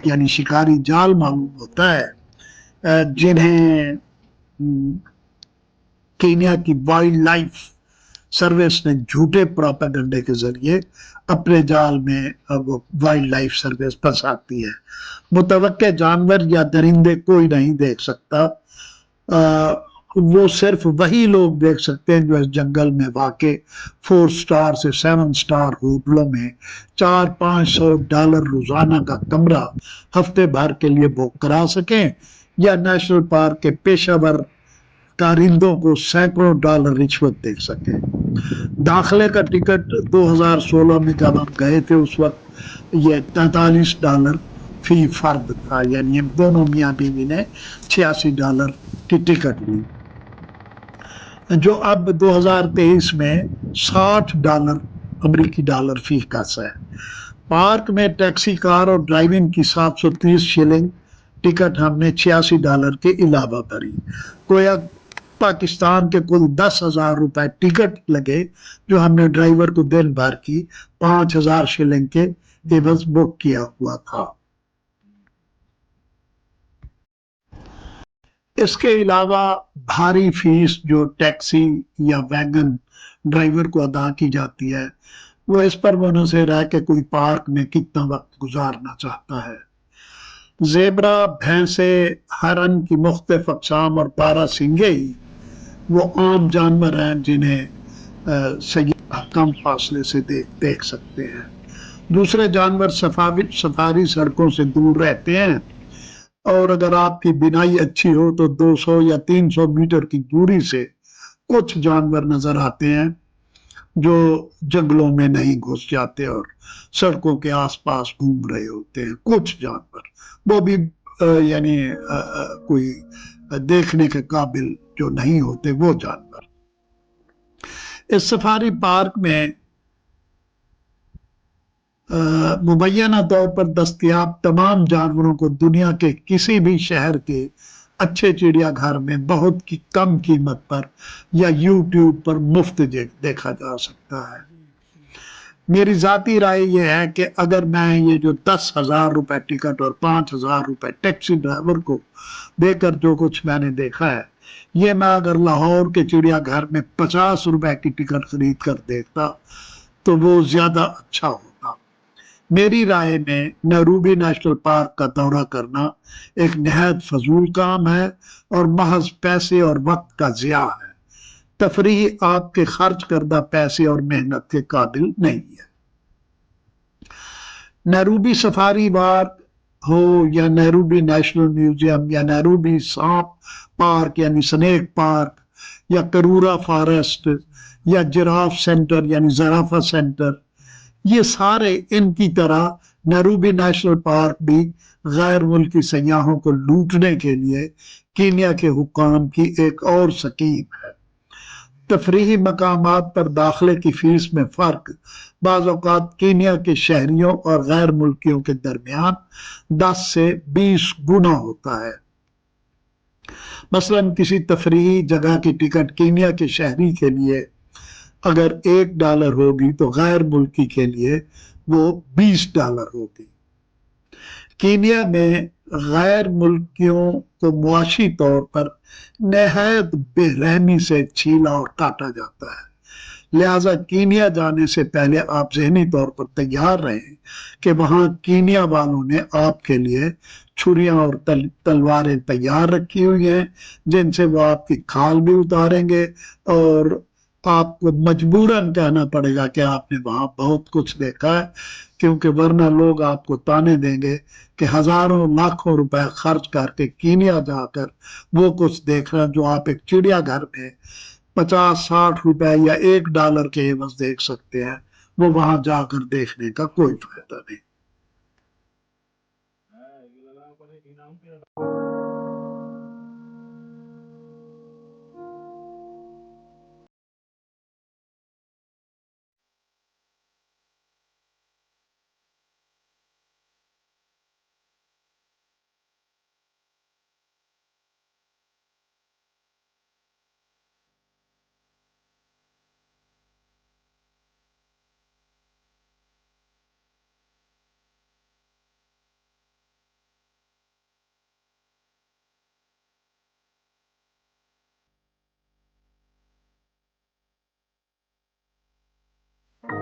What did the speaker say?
यानी शिकारी जाल मालूम होता है, जिन्हें केन्या की वाइल्ड लाइफ सर्विस ने झूठे प्रोपेगेंडे के जरिए अपने जाल में वो वाइल्ड लाइफ सर्विस फंसाती है। मुतवक्के जानवर या दरिंदे कोई नहीं देख सकता, वो सिर्फ वही लोग देख सकते हैं जो इस जंगल में वाक़ई 4 स्टार से 7 स्टार होटलों में $400-500 रोजाना का कमरा हफ्ते भर के लिए बुक करा सकें, या नेशनल पार्क के पेशावर कारिंदों को सैकड़ों डॉलर रिश्वत दे सके। दाखिले का टिकट 2016 में जब हम गए थे उस वक्त ये $43 फी फर्द था, यानी दोनों मियाँ बीवी ने $86 की टिकट ली, जो अब 2023 में $60 अमेरिकी डॉलर फी कस है। पार्क में टैक्सी कार और ड्राइविंग की 730 शिलिंग टिकट हमने $86 के अलावा भरी। गोया पाकिस्तान के कुल 10,000 रुपए टिकट लगे, जो हमने ड्राइवर को दिन भर की 5,000 शिलिंग के एवज बुक किया हुआ था। इसके अलावा भारी फीस जो टैक्सी या वैगन ड्राइवर को अदा की जाती है, वो इस पर मुनहसर है कि कोई पार्क में कितना वक्त गुजारना चाहता है। जेबरा, भैंसे, हरन की मुख्तलिफ अक़साम और बारहसिंगे ही वो आम जानवर हैं जिन्हें सयाह कम फासले से देख सकते हैं। दूसरे जानवर सफारी सड़कों से दूर रहते हैं, और अगर आपकी बिनाई अच्छी हो तो 200 या 300 मीटर की दूरी से कुछ जानवर नजर आते हैं जो जंगलों में नहीं घुस जाते और सड़कों के आसपास घूम रहे होते हैं। कुछ जानवर वो भी यानी कोई देखने के काबिल जो नहीं होते वो जानवर। इस सफारी पार्क में मुबैना तौर पर दस्तयाब तमाम जानवरों को दुनिया के किसी भी शहर के अच्छे चिड़ियाघर में बहुत की कम कीमत पर या यूट्यूब पर मुफ्त देखा जा सकता है। मेरी जाती राय यह है कि अगर मैं ये जो 10,000 रुपए टिकट और 5,000 रुपए टैक्सी ड्राइवर को देकर जो कुछ मैंने देखा है, ये मैं अगर लाहौर के चिड़ियाघर में 50 रुपए की टिकट खरीद कर देखता तो वो ज्यादा अच्छा होता। मेरी राय में नैरोबी नेशनल पार्क का दौरा करना एक निहायत फजूल काम है और महज पैसे और वक्त का ज़िया है। तफरीह आपके खर्च करदा पैसे और मेहनत के काबिल नहीं है। नैरोबी सफारी पार्क हो या नैरोबी नेशनल म्यूजियम या नैरोबी सांप पार्क यानी स्नेक पार्क या करूरा फॉरेस्ट या जिराफ सेंटर यानी जराफा सेंटर, ये सारे इनकी तरह नेरूबी नेशनल पार्क भी गैर मुल्की सयाहों को लूटने के लिए कीनिया के हुक्काम की एक और स्कीम है। तफरीही मकामात पर दाखिले की फीस में फ़र्क बाज़ औक़ात कीनिया के शहरियों और गैर मुल्कियों के दरमियान 10 से 20 गुना होता है। मसलन किसी तफरीही जगह की टिकट कीनिया के शहरी के लिए अगर $1 होगी तो गैर मुल्की के लिए वो $20 होगी। कीनिया में गैर मुल्कियों को मुआशी तौर पर नहायत बेरहमी से छीला और काटा जाता है। लिहाजा कीनिया जाने से पहले आप जहनी तौर पर तैयार रहें कि वहां कीनिया वालों ने आपके लिए छुरियां और तलवारें तैयार रखी हुई हैं, जिनसे वो आपकी खाल भी उतारेंगे और आपको मजबूरन कहना पड़ेगा कि आपने वहां बहुत कुछ देखा है, क्योंकि वरना लोग आपको ताने देंगे कि हजारों लाखों रुपए खर्च करके कीनिया जाकर वो कुछ देख रहे हैं जो आप एक चिड़ियाघर में 50-60 रुपए या $1 के एवज देख सकते हैं, वो वहां जाकर देखने का कोई फायदा नहीं।